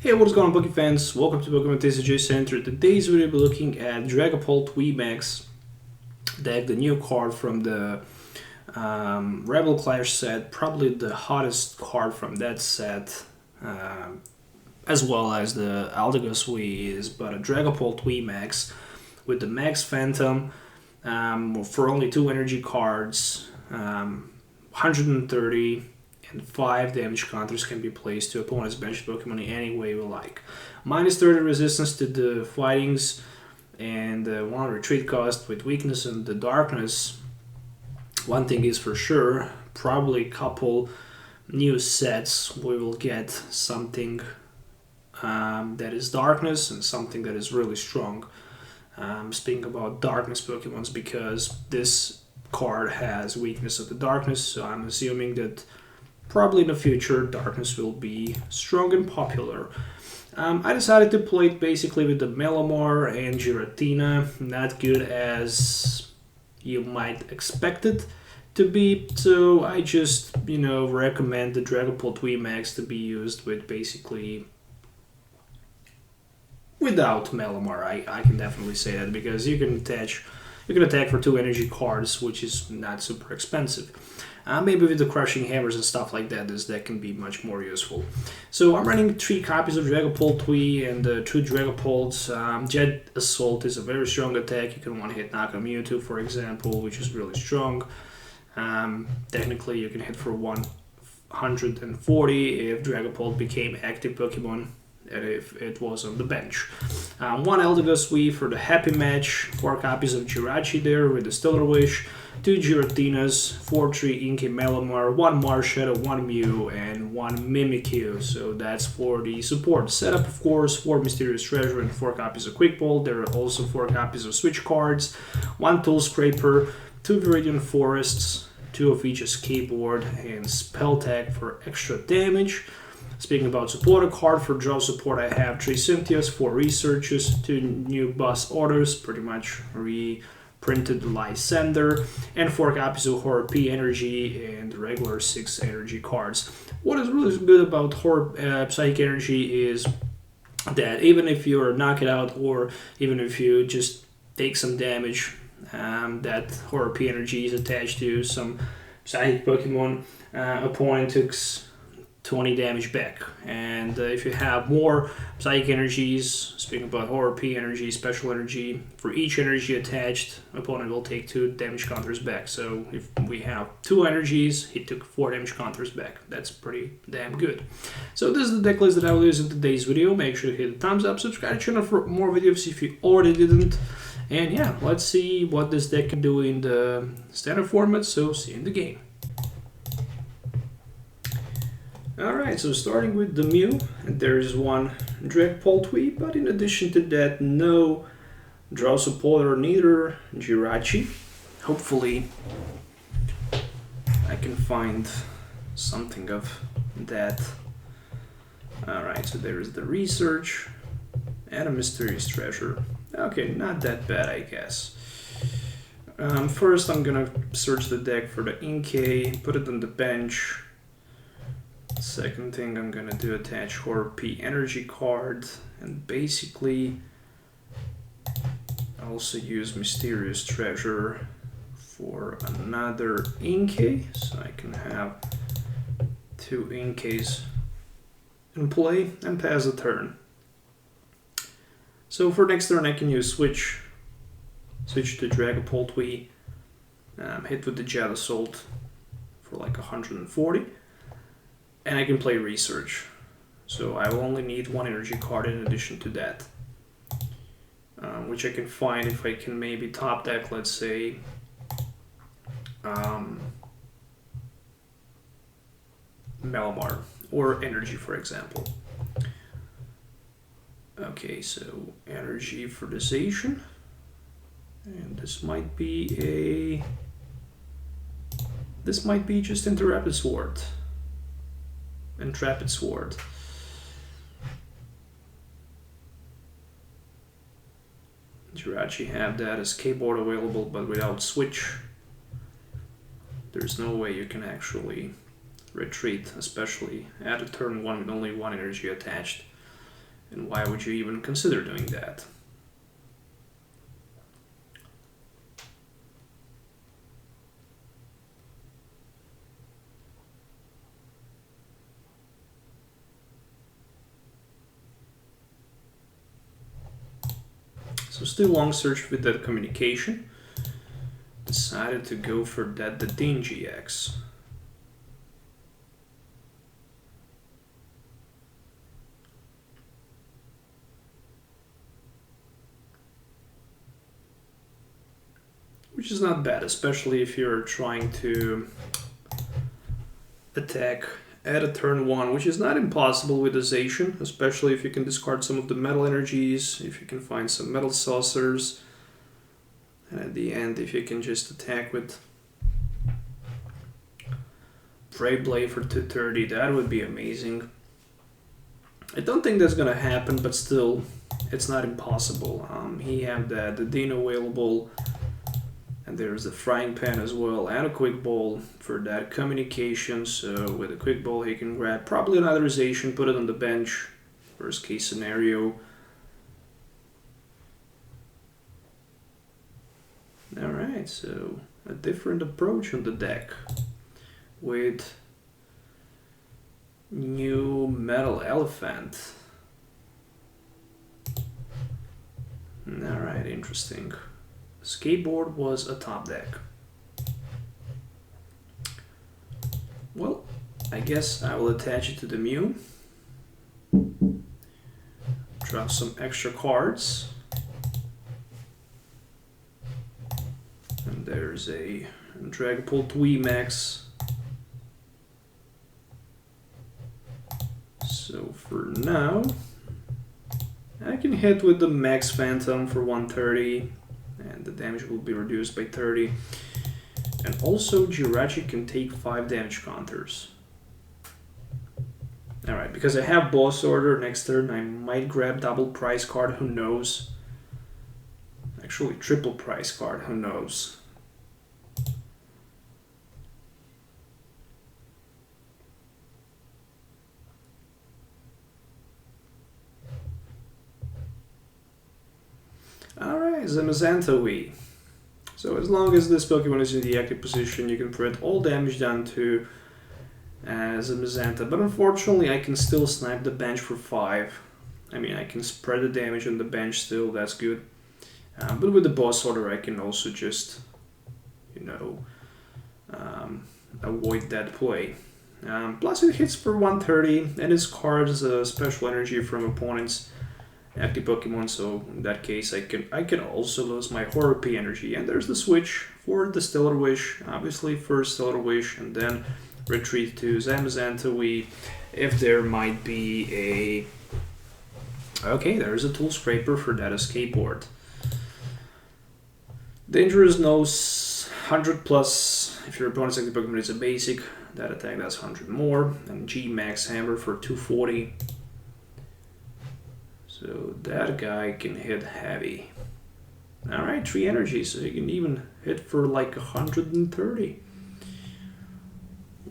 Hey, what's going on, Poke fans? Welcome to Pokemon TCG Center. Today's video we'll be looking at Dragapult Vmax deck, the new card from the Rebel Clash set, probably the hottest card from that set, as well as the Aldagos V is, but a Dragapult Vmax with the Max Phantom for only 2 energy cards, 130 and 5 damage counters can be placed to opponent's bench Pokemon in any way we like. Minus 30 resistance to the fightings and 1 retreat cost with weakness and the darkness. One thing is for sure, probably a couple new sets we will get something that is darkness and something that is really strong. Speaking about darkness Pokemons, because this card has weakness of the darkness, so I'm assuming that probably in the future darkness will be strong and popular. I decided to play it basically with the Malamar and Giratina, not good as you might expect it to be, so I just, recommend the Dragapult Vmax to be used with basically without Malamar. I can definitely say that, because you can attack for 2 energy cards, which is not super expensive. Maybe with the crushing hammers and stuff like that, this deck can be much more useful. So I'm running 3 copies of Dragapult V and 2 Dragapults. Jet Assault is a very strong attack. You can one-hit knock on Mewtwo, for example, which is really strong. Technically, you can hit for 140 if Dragapult became active Pokemon, and if it was on the bench. 1 Aldagos V for the happy match, 4 copies of Jirachi there with the Stellar Wish, 2 Giratinas, 4-3 Inkay Malamar, 1 Marshadow, 1 Mew, and 1 Mimikyu. So that's for the support setup, of course. 4 Mysterious Treasure and 4 copies of Quick Ball. There are also 4 copies of Switch cards, 1 Tool Scraper, 2 Viridian Forests, 2 of each Escape Board, and Spell Tag for extra damage. Speaking about support, a card for draw support, I have 3 Cynthias, 4 Researches, 2 new boss orders, pretty much reprinted Lysander, and 4 copies of Horror P Energy and regular 6 energy cards. What is really good about Horror Psychic Energy is that even if you're knocked out or even if you just take some damage, that Horror P Energy is attached to some Psychic Pokemon, opponent took 20 damage back. And if you have more Psychic Energies, speaking about Horror P Energy, Special Energy, for each energy attached, opponent will take 2 damage counters back. So if we have 2 energies, he took 4 damage counters back. That's pretty damn good. So this is the deck list that I will use in today's video. Make sure to hit the thumbs up, subscribe to the channel for more videos if you already didn't. And yeah, let's see what this deck can do in the standard format, so see you in the game. Alright, so starting with the Mew, there is 1 Dragapult V, but in addition to that, no draw support or neither Jirachi. Hopefully I can find something of that. Alright, so there is the Research and a Mysterious Treasure. Okay, not that bad, I guess. First I'm gonna search the deck for the Inkay, put it on the bench. Second thing I'm gonna do, attach Horror P Energy card, and basically also use Mysterious Treasure for another Inkay, so I can have 2 Inkays in play and pass the turn. So for next turn I can use switch to Dragapult V, hit with the Jet Assault for like 140. And I can play Research, so I will only need 1 energy card in addition to that, which I can find if I can maybe top deck, let's say, Malamar or Energy, for example. Okay, so Energy for the Zacian, and this might be just Interrupted Sword. Intrepid Sword. Jirachi have that Escape Board available, but without Switch, there's no way you can actually retreat, especially at a turn 1 with only 1 energy attached. And why would you even consider doing that? So still long search with that communication. Decided to go for that the Dean GX. Which is not bad, especially if you're trying to attack at a turn 1, which is not impossible with the Zacian, especially if you can discard some of the metal energies, if you can find some metal saucers, and at the end if you can just attack with Brave Blade for 230, that would be amazing. I don't think that's gonna happen, but still, it's not impossible. He have the Dean available, and there's the Frying Pan as well, and a Quick Ball for that communication. So with a Quick Ball he can grab probably another Zacian, put it on the bench, worst case scenario. Alright, so a different approach on the deck with new Metal Elephant. Alright, interesting. Skateboard was a top deck. Well, I guess I will attach it to the Mew. Drop some extra cards. And there's a Dragapult Vmax. So for now, I can hit with the Max Phantom for 130, and the damage will be reduced by 30. And also Jirachi can take 5 damage counters. Alright, because I have Boss Order next turn, I might grab double price card, who knows. Actually triple price card, who knows. Alright, Zamazantawi. So as long as this Pokemon is in the active position, you can prevent all damage done to Zamazanta. But unfortunately, I can still snipe the bench for 5. I mean, I can spread the damage on the bench still, that's good. But with the Boss Order, I can also just, you know, avoid that play. Plus it hits for 130, and it discards special energy from opponents' active Pokemon, so in that case I can also lose my Horror P energy. And there's the switch for the Stellar Wish, obviously first Stellar Wish and then retreat to Zamazantawi if there might be a... Okay, there's a Tool Scraper for that Skateboard. Dangerous knows 100 plus, if your opponent's active Pokemon is a basic, that attack does 100 more, and G Max Hammer for 240. So that guy can hit heavy. Alright, 3 energy, so you can even hit for like 130.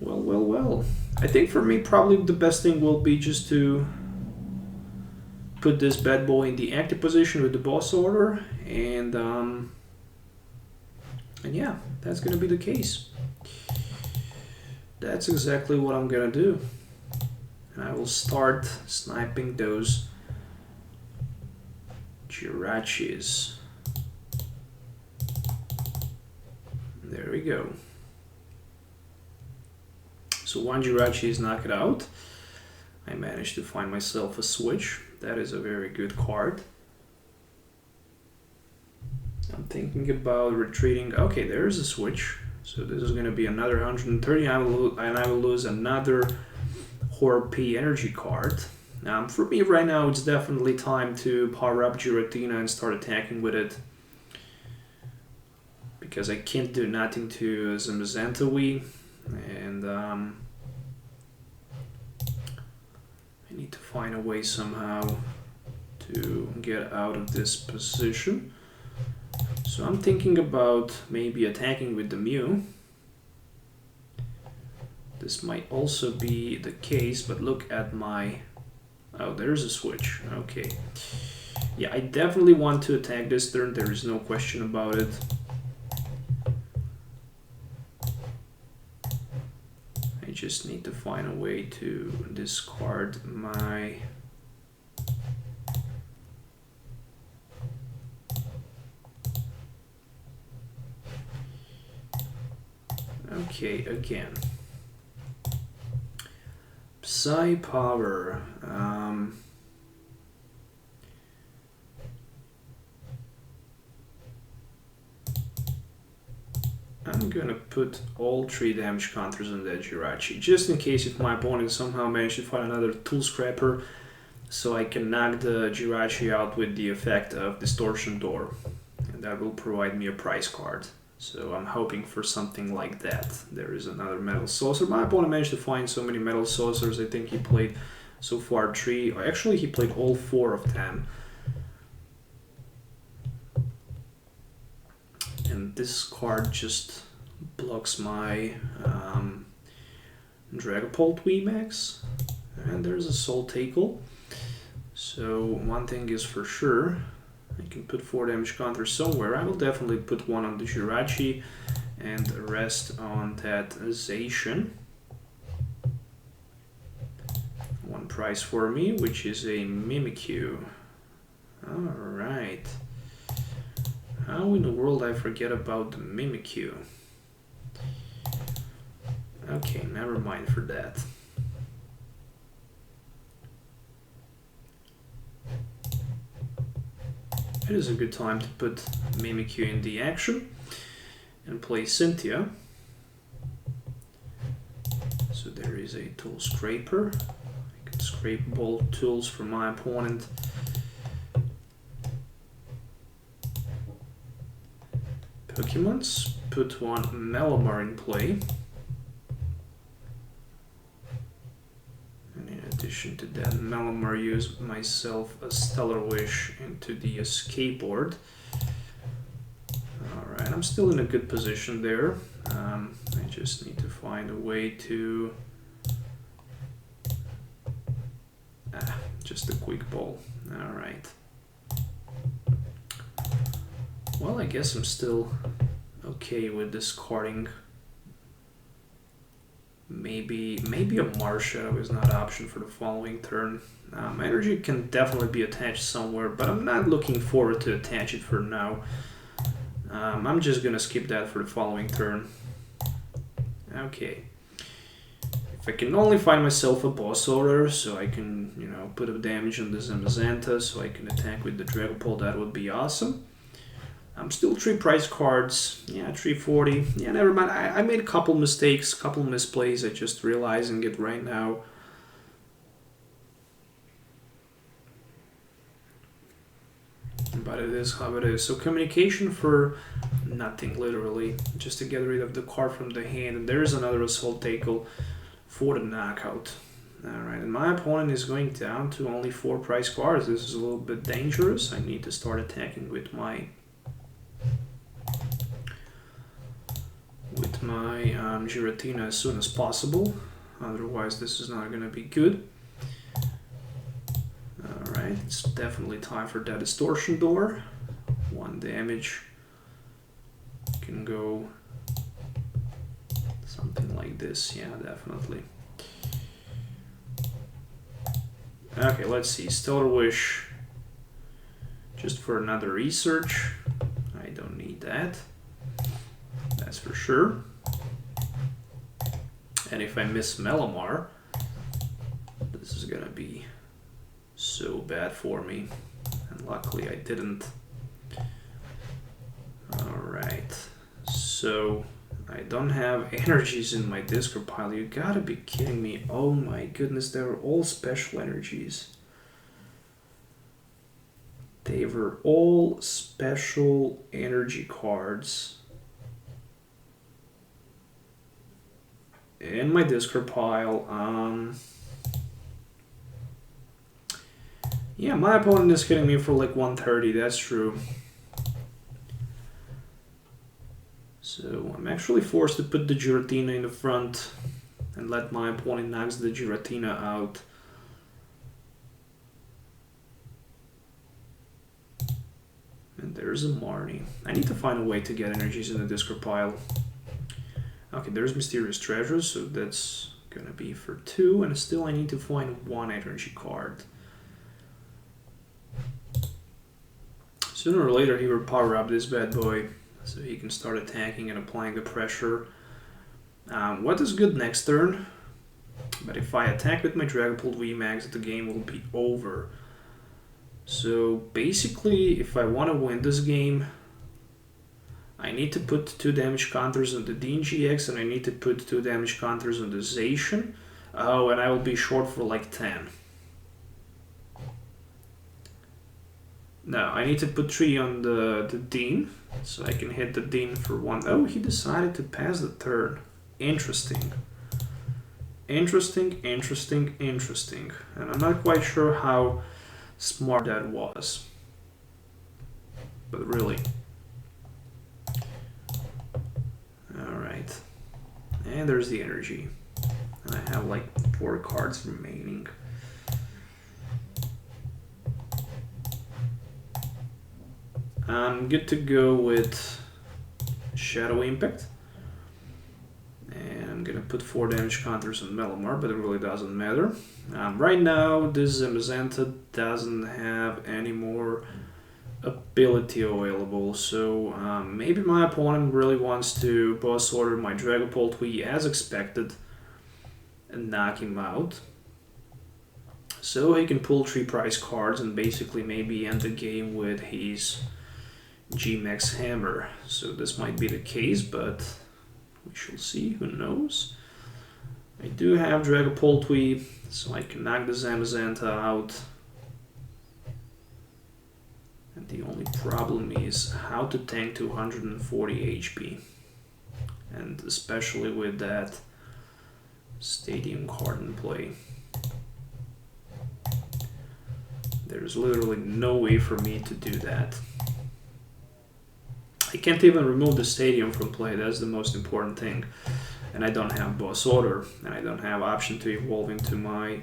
Well, well, well. I think for me probably the best thing will be just to put this bad boy in the active position with the Boss Order, and yeah, that's gonna be the case. That's exactly what I'm gonna do. And I will start sniping those Jirachis. There we go. So one Jirachi is knocked out. I managed to find myself a switch. That is a very good card. I'm thinking about retreating. Okay, there's a switch. So this is going to be another 130, and I will lose another Horror P energy card. For me right now, it's definitely time to power up Giratina and start attacking with it. Because I can't do nothing to Zamazantawi, and I need to find a way somehow to get out of this position. So I'm thinking about maybe attacking with the Mew. This might also be the case, but look at my Oh, there's a switch. Okay. Yeah, I definitely want to attack this turn. There is no question about it. I just need to find a way to discard my... Okay, again. Psy Power. I'm gonna put all 3 damage counters on that Jirachi, just in case if my opponent somehow manages to find another Tool Scrapper, so I can knock the Jirachi out with the effect of Distortion Door, and that will provide me a prize card. So I'm hoping for something like that. There is another Metal Saucer. My opponent managed to find so many Metal Saucers. I think he played so far 3, or actually he played all 4 of them. And this card just blocks my Dragapult Vmax. And there's a Soul Tackle. So one thing is for sure, I can put 4 damage counters somewhere. I will definitely put one on the Jirachi and the rest on that Zacian. One prize for me, which is a Mimikyu. Alright. How in the world I forget about the Mimikyu? Okay, never mind for that. It is a good time to put Mimikyu in the action and play Cynthia. So there is a Tool Scraper. I can scrape both tools from my opponent. Pokemons, put one Malamar in play. And in addition to that, Malamar use myself a Stellar Wish into the escape board. Alright, I'm still in a good position there. I just need to find a way to... just a quick ball. Alright. Well, I guess I'm still okay with discarding. Maybe a Marshadow is not an option for the following turn. Energy can definitely be attached somewhere, but I'm not looking forward to attach it for now. I'm just gonna skip that for the following turn. Okay. If I can only find myself a boss order, so I can, you know, put up damage on the Zamazenta, so I can attack with the Dragapult, that would be awesome. I'm still 3 prize cards. Yeah, 340. Yeah, never mind. I made a couple mistakes, couple misplays. I just realizing it right now. But it is how it is. So communication for nothing, literally. Just to get rid of the card from the hand. And there's another Assault Tackle for the knockout. Alright, and my opponent is going down to only 4 prize cards. This is a little bit dangerous. I need to start attacking with my Giratina as soon as possible, otherwise this is not going to be good. Alright, it's definitely time for that Distortion Door. 1 damage. Can go something like this, yeah, definitely. Okay, let's see, Stellar Wish, just for another research. I don't need that, that's for sure. And if I miss Malamar, this is gonna be so bad for me. And luckily I didn't. Alright, so I don't have energies in my discard pile. You gotta be kidding me. Oh my goodness, they were all special energies. They were all special energy cards in my discard pile. Yeah, my opponent is hitting me for like 130, that's true. So I'm actually forced to put the Giratina in the front and let my opponent knocks the Giratina out. there's a Marnie. I need to find a way to get energies in the discard pile. Okay, there's Mysterious Treasures, so that's gonna be for 2, and still I need to find 1 energy card. Sooner or later he will power up this bad boy, so he can start attacking and applying the pressure. What is good next turn? But if I attack with my Dragapult Vmax, the game will be over. So basically, if I want to win this game, I need to put 2 damage counters on the DNGX, and I need to put 2 damage counters on the Zacian. Oh, and I will be short for like 10. No, I need to put 3 on the Dean, so I can hit the Dean for 1. Oh, he decided to pass the turn. Interesting. Interesting, interesting, interesting. And I'm not quite sure how smart that was. But really. Alright. And there's the energy. And I have like 4 cards remaining. I'm good to go with Shadow Impact. And I'm gonna put 4 damage counters on Malamar, but it really doesn't matter. Right now, this Zamazenta doesn't have any more ability available, so maybe my opponent really wants to boss order my Dragapult V as expected and knock him out. So he can pull 3 prize cards and basically maybe end the game with his Gmax Hammer. So this might be the case, but we shall see, who knows. I do have Dragapult V, so I can knock the Zamazenta out. And the only problem is how to tank 240 HP. And especially with that Stadium card in play. There's literally no way for me to do that. I can't even remove the Stadium from play, that's the most important thing. And I don't have Boss Order, and I don't have option to evolve into my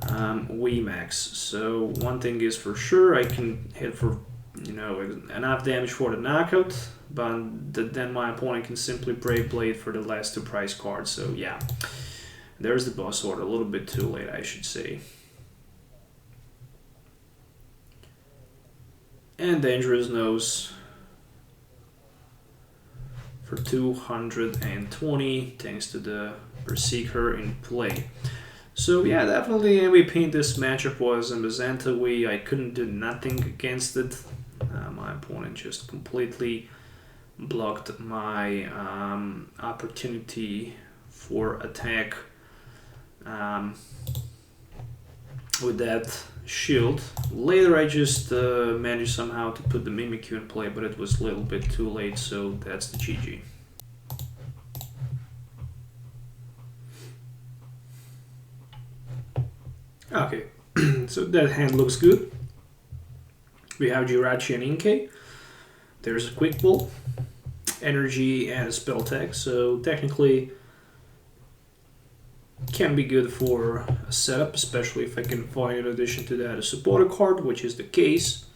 Vmax. So one thing is for sure, I can hit for, you know, enough damage for the knockout, but then my opponent can simply Brave Blade for the last 2 prize cards. So yeah, there's the Boss Order, a little bit too late, I should say. And Dangerous Nose for 220, thanks to the Berserker in play. So yeah, definitely MVP in this matchup was Zamazenta V. I couldn't do nothing against it. My opponent just completely blocked my opportunity for attack with that shield. Later I just managed somehow to put the Mimikyu in play, but it was a little bit too late, so that's the GG. Okay, so that hand looks good. We have Jirachi and Inkay. There's a Quick Ball, Energy, and a Spell Tag, so technically can be good for a setup, especially if I can find in addition to that a supporter card, which is the case.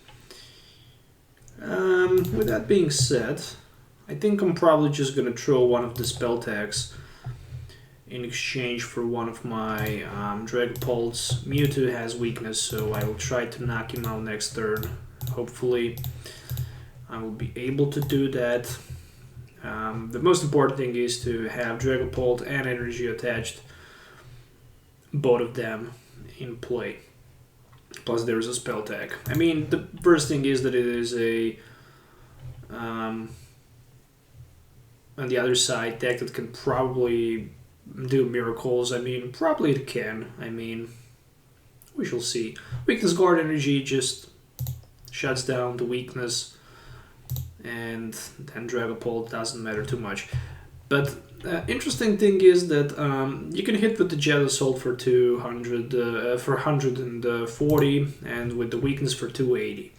With that being said, I think I'm probably just gonna throw one of the spell tags in exchange for one of my Dragapults. Mewtwo has weakness, so I will try to knock him out next turn. Hopefully I will be able to do that. The most important thing is to have Dragapult and Energy attached, both of them in play. Plus there's a spell tag. I mean, the first thing is that it is a on the other side deck that can probably do miracles. I mean, probably it can. I mean, we shall see. Weakness Guard Energy just shuts down the weakness, and then Dragapult doesn't matter too much. But interesting thing is that you can hit with the Jet Assault for 200, for 140, and with the weakness for 280.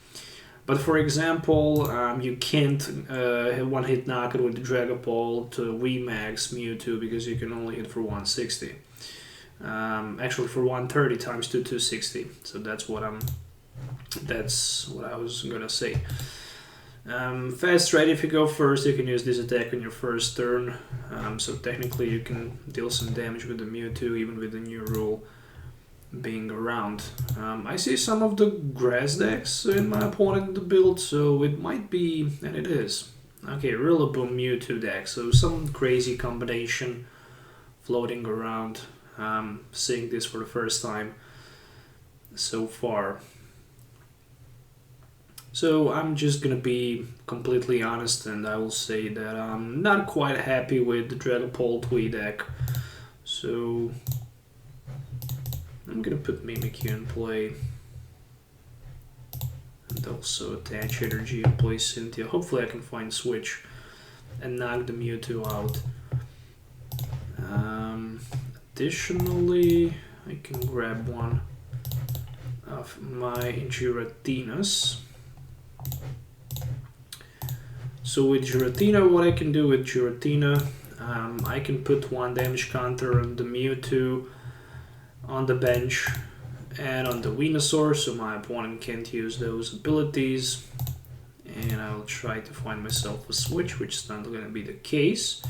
But for example, you can't have one-hit knockout with the Dragapult Vmax Mewtwo because you can only hit for 160. Actually, for 130 times 260. So that's what I was gonna say. Fast Ride, if you go first, you can use this attack on your first turn. So technically you can deal some damage with the Mewtwo, even with the new rule being around. I see some of the grass decks in my opponent build, so it might be, and it is. Okay, Rillaboom Mewtwo deck, so some crazy combination floating around. Seeing this for the first time so far. So I'm just gonna be completely honest, and I will say that I'm not quite happy with the Dragapult V deck. So I'm gonna put Mimikyu in play, and also attach energy and play Cynthia. Hopefully I can find Switch and knock the Mewtwo out. Additionally, I can grab one of my Giratinas. So with Giratina, what I can do with Giratina, I can put 1 damage counter on the Mewtwo, on the bench, and on the Venusaur, so my opponent can't use those abilities. And I'll try to find myself a switch, which is not going to be the case.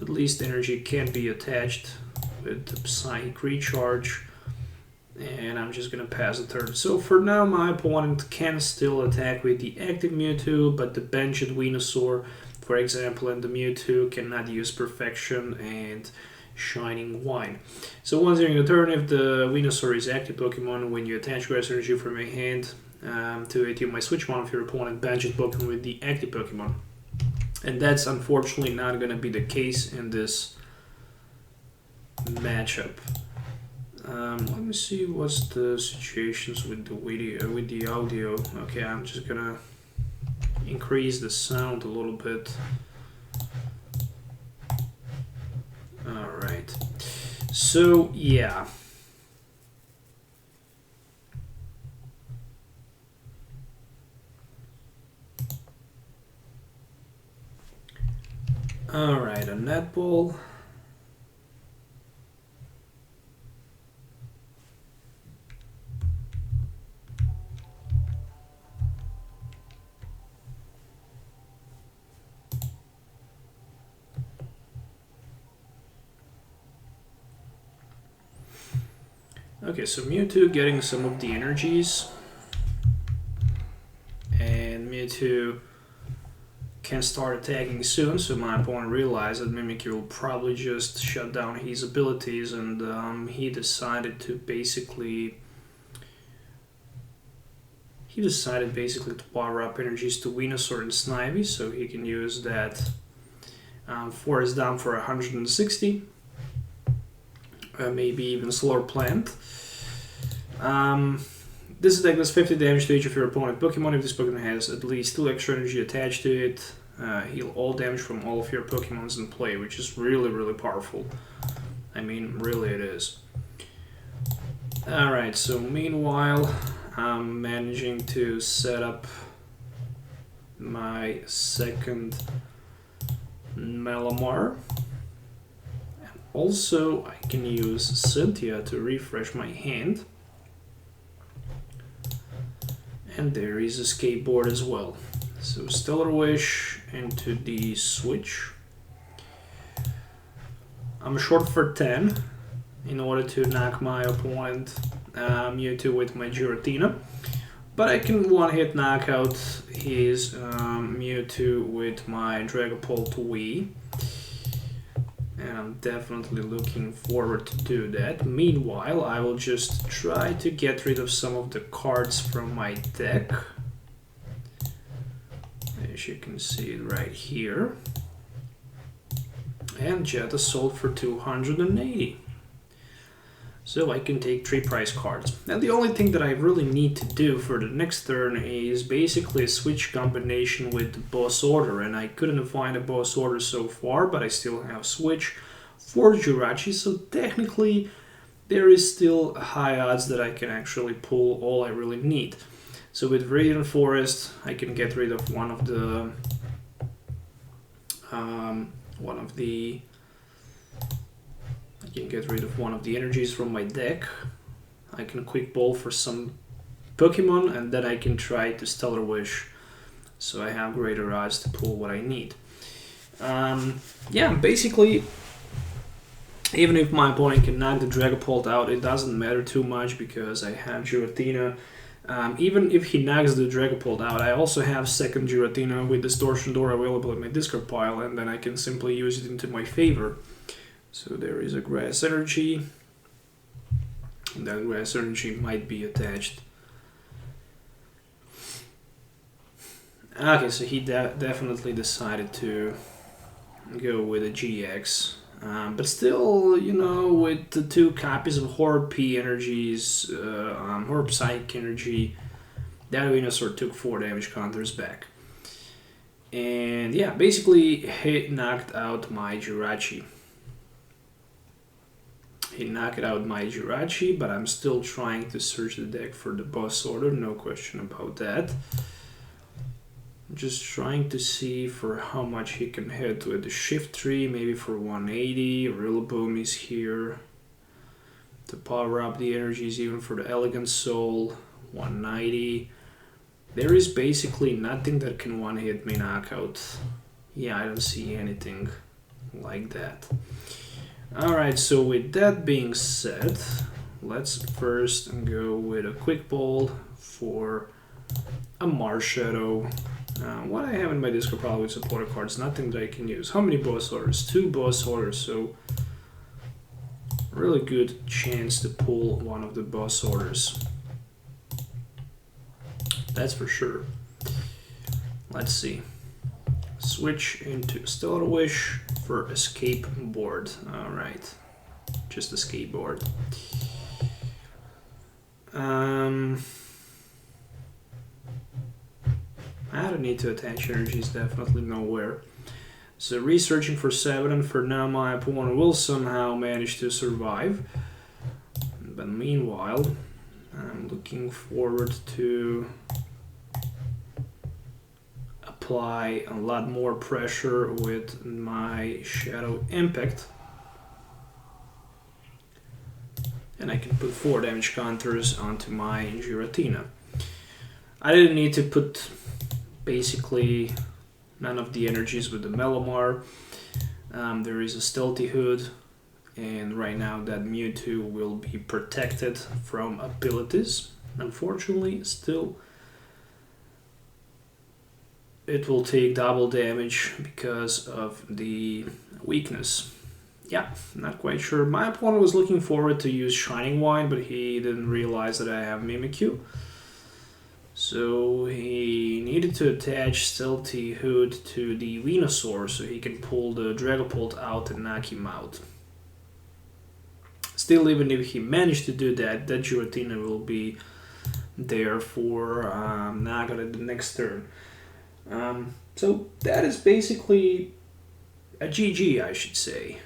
At least energy can be attached with the Psychic Recharge. And I'm just going to pass the turn. So for now, my opponent can still attack with the active Mewtwo, but the benched Venusaur, for example, and the Mewtwo cannot use Perfection and Shining Wine. So once during the turn, if the Venusaur is active Pokemon, when you attach grass energy from your hand to it, you might switch one of your opponent benched Pokemon with the active Pokemon. And that's unfortunately not going to be the case in this matchup. Let me see what's the situations with the video, with the audio. Okay, I'm just gonna increase the sound a little bit. All right. So yeah. All right, a netball. Okay, so Mewtwo getting some of the energies, and Mewtwo can start attacking soon, so my opponent realized that Mimikyu will probably just shut down his abilities, and he decided basically to power up energies to Venusaur and Snivy, so he can use that Force down for 160. Maybe even Slower Plant. This attack does 50 damage to each of your opponent Pokemon. If this Pokemon has at least 2 extra energy attached to it, heal all damage from all of your Pokemons in play, which is really, really powerful. I mean, really it is. Alright, so meanwhile, I'm managing to set up my second Malamar. Also, I can use Cynthia to refresh my hand. And there is a skateboard as well. So Stellar Wish into the switch. I'm short for 10 in order to knock my opponent Mewtwo with my Giratina. But I can one-hit knock out his Mewtwo with my Dragapult V. And I'm definitely looking forward to do that. Meanwhile, I will just try to get rid of some of the cards from my deck. As you can see it right here. And Jet Assault for 280. So I can take 3 prize cards. Now the only thing that I really need to do for the next turn is basically a switch combination with the boss order, and I couldn't find a boss order so far, but I still have switch for Jirachi, so technically there is still high odds that I can actually pull all I really need. So with Radiant Forest I can get rid of one of the energies from my deck. I can Quick Ball for some Pokemon, and then I can try to Stellar Wish so I have greater odds to pull what I need. Yeah, basically, even if my opponent can knock the Dragapult out, it doesn't matter too much because I have Giratina. Even if he knocks the Dragapult out, I also have second Giratina with Distortion Door available in my discard pile, and then I can simply use it into my favor. So there is a Grass Energy, and that Grass Energy might be attached. Okay, so he definitely decided to go with a GX. But still, you know, with the 2 copies of Horror P energies, Horror Psychic energy, that Venusaur took 4 damage counters back. And yeah, basically he knocked out my Jirachi. He knocked out my Jirachi, but I'm still trying to search the deck for the boss order, no question about that. Just trying to see for how much he can hit with the Shift Tree, maybe for 180. Rillaboom is here to power up the energies, even for the Elegant Soul, 190. There is basically nothing that can one-hit me knockout. Yeah, I don't see anything like that. Alright, so with that being said, let's first go with a Quick Ball for a Marshadow. What I have in my discard pile with supporter cards, nothing that I can use. How many boss orders? 2 boss orders, so really good chance to pull one of the boss orders. That's for sure. Let's see. Switch into Stellar Wish for Escape Board. Alright, just Escape Board. I don't need to attach energies, definitely nowhere. So researching for 7, and for now my opponent will somehow manage to survive. But meanwhile, I'm looking forward to apply a lot more pressure with my Shadow Impact. And I can put 4 damage counters onto my Giratina. I didn't need to put basically none of the energies with the Malamar. There is a Stealthy Hood, and right now that Mewtwo will be protected from abilities. Unfortunately, still it will take double damage because of the weakness. Yeah, not quite sure. My opponent was looking forward to use Shining Wine, but he didn't realize that I have Mimikyu. So he needed to attach Stealthy Hood to the Venusaur so he can pull the Dragapult out and knock him out. Still, even if he managed to do that, that Giratina will be there for knockout at the next turn. So that is basically a GG, I should say.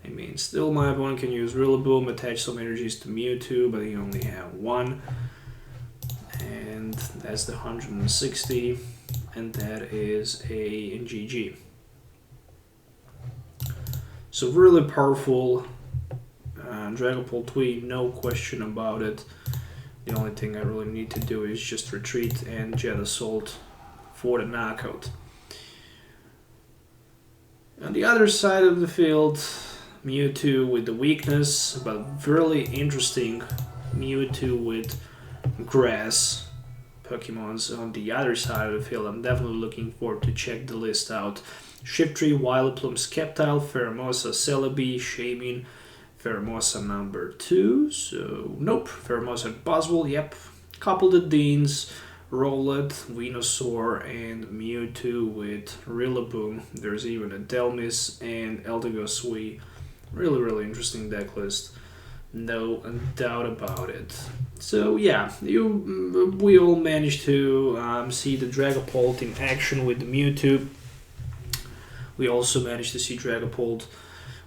I mean, still my opponent can use Rillaboom, attach some energies to Mewtwo, but he only have 1. And that's the 160, and that is a GG. So really powerful Dragapult Tweet, no question about it. The only thing I really need to do is just retreat and Jet Assault for the knockout. On the other side of the field, Mewtwo with the weakness, but really interesting Mewtwo with grass Pokemons on the other side of the field. I'm definitely looking forward to check the list out. Shiftry, Vileplume, Sceptile, Pheromosa, Celebi, Shamin, Pheromosa number 2. So, nope. Pheromosa Buzzwole, yep. Couple of Deans, Rowlet, Venusaur, and Mewtwo with Rillaboom. There's even a Delmis and Eldegoss. Really interesting deck list. No doubt about it. So yeah, we all managed to see the Dragapult in action with the Mewtwo. We also managed to see Dragapult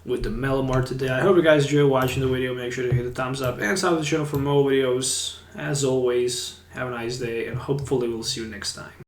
with the Malamar today. I hope you guys enjoy watching the video. Make sure to hit the thumbs up and subscribe to the channel for more videos. As always, have a nice day, and hopefully we'll see you next time.